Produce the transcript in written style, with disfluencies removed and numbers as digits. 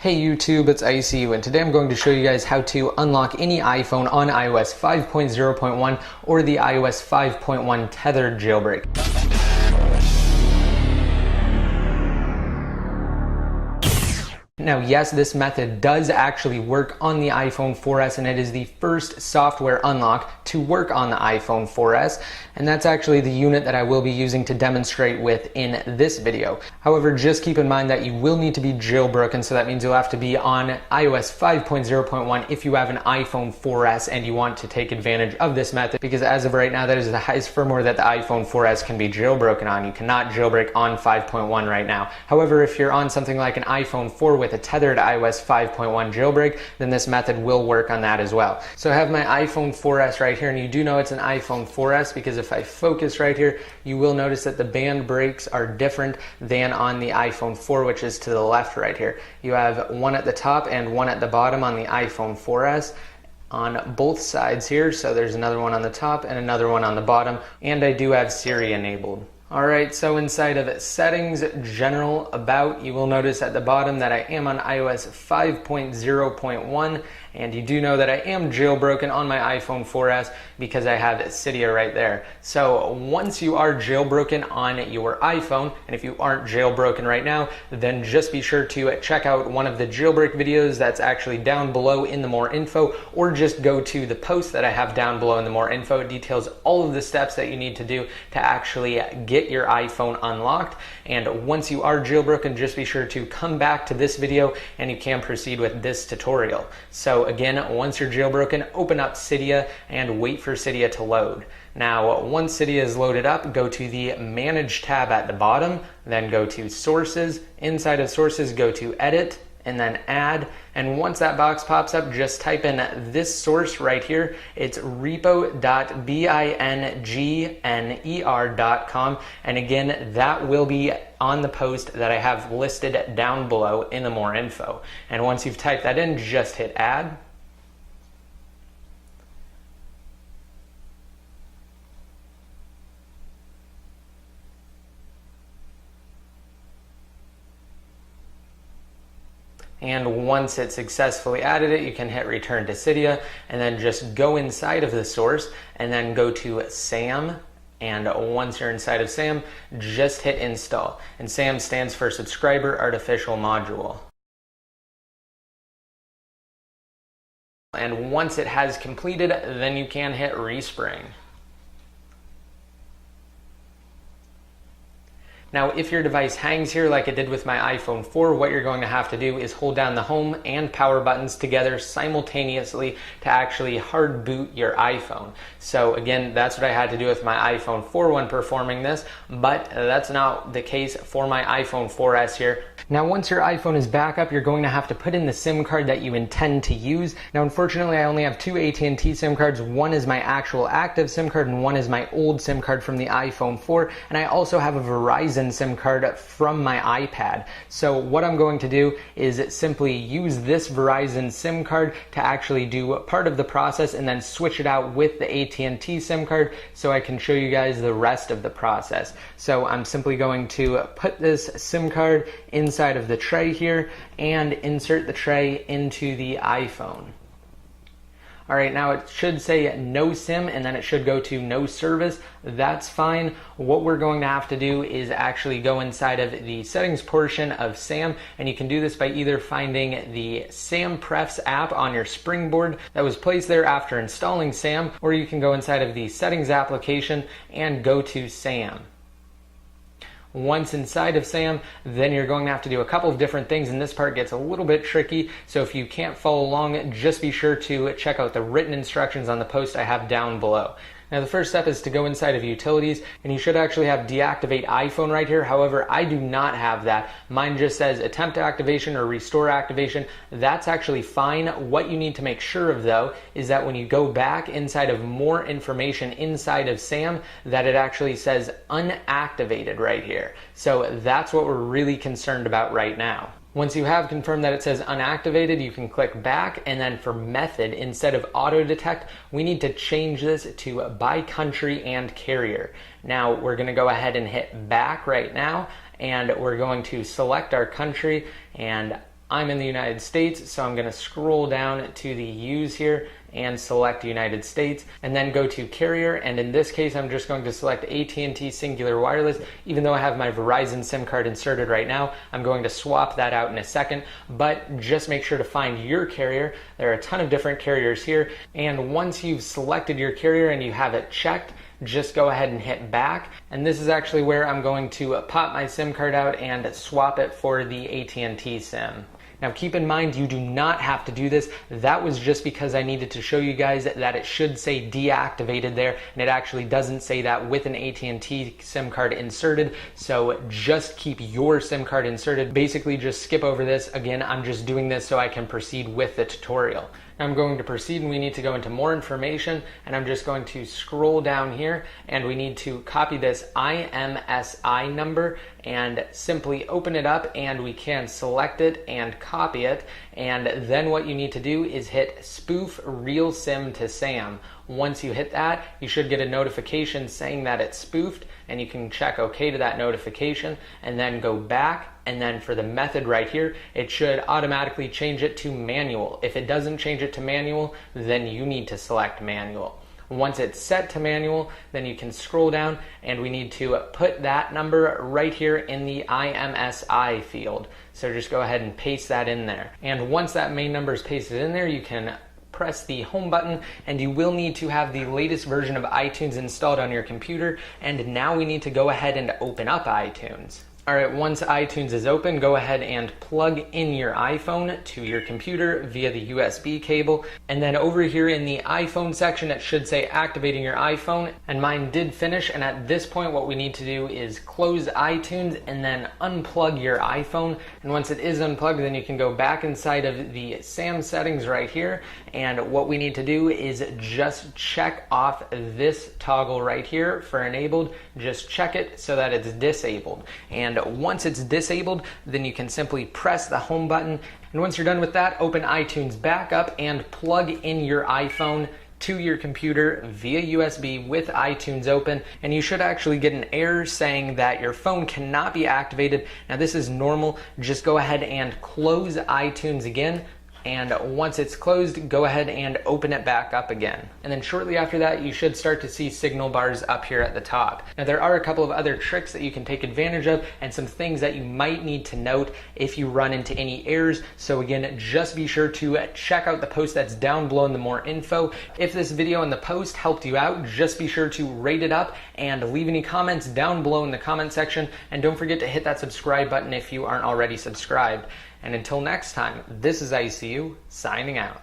Hey YouTube, it's ICU, and today I'm going to show you guys how to unlock any iPhone on iOS 5.0.1 or the iOS 5.1 tethered jailbreak. Now, yes, this method does actually work on the iPhone 4S, and it is the first software unlock to work on the iPhone 4S, and that's actually the unit that I will be using to demonstrate with in this video. However, just keep in mind that you will need to be jailbroken, so that means you'll have to be on iOS 5.0.1 if you have an iPhone 4S and you want to take advantage of this method, because as of right now, that is the highest firmware that the iPhone 4S can be jailbroken on. You cannot jailbreak on 5.1 right now. However, if you're on something like an iPhone 4 with a tethered iOS 5.1 jailbreak, then this method will work on that as well. So I have my iPhone 4S right here, and you do know it's an iPhone 4S because if I focus right here, you will notice that the band breaks are different than on the iPhone 4, which is to the left right here. You have one at the top and one at the bottom on the iPhone 4S. On both sides here, so there's another one on the top and another one on the bottom, and I do have Siri enabled. Alright, so inside of Settings, General, About, you will notice at the bottom that I am on iOS 5.0.1, and you do know that I am jailbroken on my iPhone 4S because I have Cydia right there. So once you are jailbroken on your iPhone, and if you aren't jailbroken right now, then just be sure to check out one of the jailbreak videos that's actually down below in the More Info, or just go to the post that I have down below in the More Info. It details all of the steps that you need to do to actually get your iPhone unlocked. And once you are jailbroken, just be sure to come back to this video and you can proceed with this tutorial. So again, once you're jailbroken, open up Cydia and wait for Cydia to load. Now, once Cydia is loaded up, go to the Manage tab at the bottom, then go to Sources. Inside of Sources, go to Edit, and then Add. And once that box pops up, just type in this source right here. It's repo.bingner.com. And again, that will be on the post that I have listed down below in the More Info. And once you've typed that in, just hit Add. And once it successfully added it, you can hit Return to Cydia, and then just go inside of the source and then go to SAM. And once you're inside of SAM, just hit Install. And SAM stands for Subscriber Artificial Module. And once it has completed, then you can hit Respring. Now, if your device hangs here like it did with my iPhone 4, what you're going to have to do is hold down the home and power buttons together simultaneously to actually hard boot your iPhone. So again, that's what I had to do with my iPhone 4 when performing this, but that's not the case for my iPhone 4S here. Now, once your iPhone is back up, you're going to have to put in the SIM card that you intend to use. Now, unfortunately, I only have two AT&T SIM cards. One is my actual active SIM card, and one is my old SIM card from the iPhone 4. And I also have a Verizon SIM card from my iPad. So what I'm going to do is simply use this Verizon SIM card to actually do part of the process and then switch it out with the AT&T SIM card so I can show you guys the rest of the process. So I'm simply going to put this SIM card inside of the tray here and insert the tray into the iPhone. Alright, now it should say no SIM and then it should go to no service. That's fine. What we're going to have to do is actually go inside of the settings portion of SAM, and you can do this by either finding the SAM Prefs app on your Springboard that was placed there after installing SAM, or you can go inside of the settings application and go to SAM. Once inside of SAM, then you're going to have to do a couple of different things, and this part gets a little bit tricky, so if you can't follow along, just be sure to check out the written instructions on the post I have down below. Now, the first step is to go inside of Utilities, and you should actually have Deactivate iPhone right here. However, I do not have that. Mine just says Attempt Activation or Restore Activation. That's actually fine. What you need to make sure of, though, is that when you go back inside of More Information inside of SAM, that it actually says Unactivated right here. So that's what we're really concerned about right now. Once you have confirmed that it says unactivated, you can click back, and then for method, instead of auto detect, we need to change this to by country and carrier. Now we're going to go ahead and hit back right now, and we're going to select our country, and I'm in the United States, so I'm going to scroll down to the Use here and select United States, and then go to carrier, and in this case I'm just going to select AT&T Singular Wireless. Even though I have my Verizon SIM card inserted right now, I'm going to swap that out in a second, but just make sure to find your carrier. There are a ton of different carriers here, and once you've selected your carrier and you have it checked, just go ahead and hit back, and this is actually where I'm going to pop my SIM card out and swap it for the AT&T SIM. Now keep in mind, you do not have to do this. That was just because I needed to show you guys that it should say deactivated there, and it actually doesn't say that with an AT&T SIM card inserted, so just keep your SIM card inserted. Basically just skip over this. Again, I'm just doing this so I can proceed with the tutorial. Now I'm going to proceed, and we need to go into more information, and I'm just going to scroll down here, and we need to copy this IMSI number and simply open it up, and we can select it and copy it, and then what you need to do is hit spoof real SIM to SAM. Once you hit that, you should get a notification saying that it's spoofed, and you can check OK to that notification and then go back, and then for the method right here, it should automatically change it to manual. If it doesn't change it to manual, then you need to select manual. Once it's set to manual, then you can scroll down, and we need to put that number right here in the IMSI field. So just go ahead and paste that in there. And once that main number is pasted in there, you can press the home button, and you will need to have the latest version of iTunes installed on your computer. And now we need to go ahead and open up iTunes. Alright, once iTunes is open, go ahead and plug in your iPhone to your computer via the USB cable. And then over here in the iPhone section, it should say activating your iPhone. And mine did finish, and at this point what we need to do is close iTunes and then unplug your iPhone. And once it is unplugged, then you can go back inside of the SAM settings right here. And what we need to do is just check off this toggle right here for enabled. Just check it so that it's disabled. And once it's disabled, then you can simply press the home button. And once you're done with that, open iTunes back up and plug in your iPhone to your computer via USB with iTunes open, and you should actually get an error saying that your phone cannot be activated. Now this is normal. Just go ahead and close iTunes again. And once it's closed, go ahead and open it back up again. And then shortly after that, you should start to see signal bars up here at the top. Now there are a couple of other tricks that you can take advantage of, and some things that you might need to note if you run into any errors. So again, just be sure to check out the post that's down below in the more info. If this video and the post helped you out, just be sure to rate it up and leave any comments down below in the comment section. And don't forget to hit that subscribe button if you aren't already subscribed. And until next time, this is ICU signing out.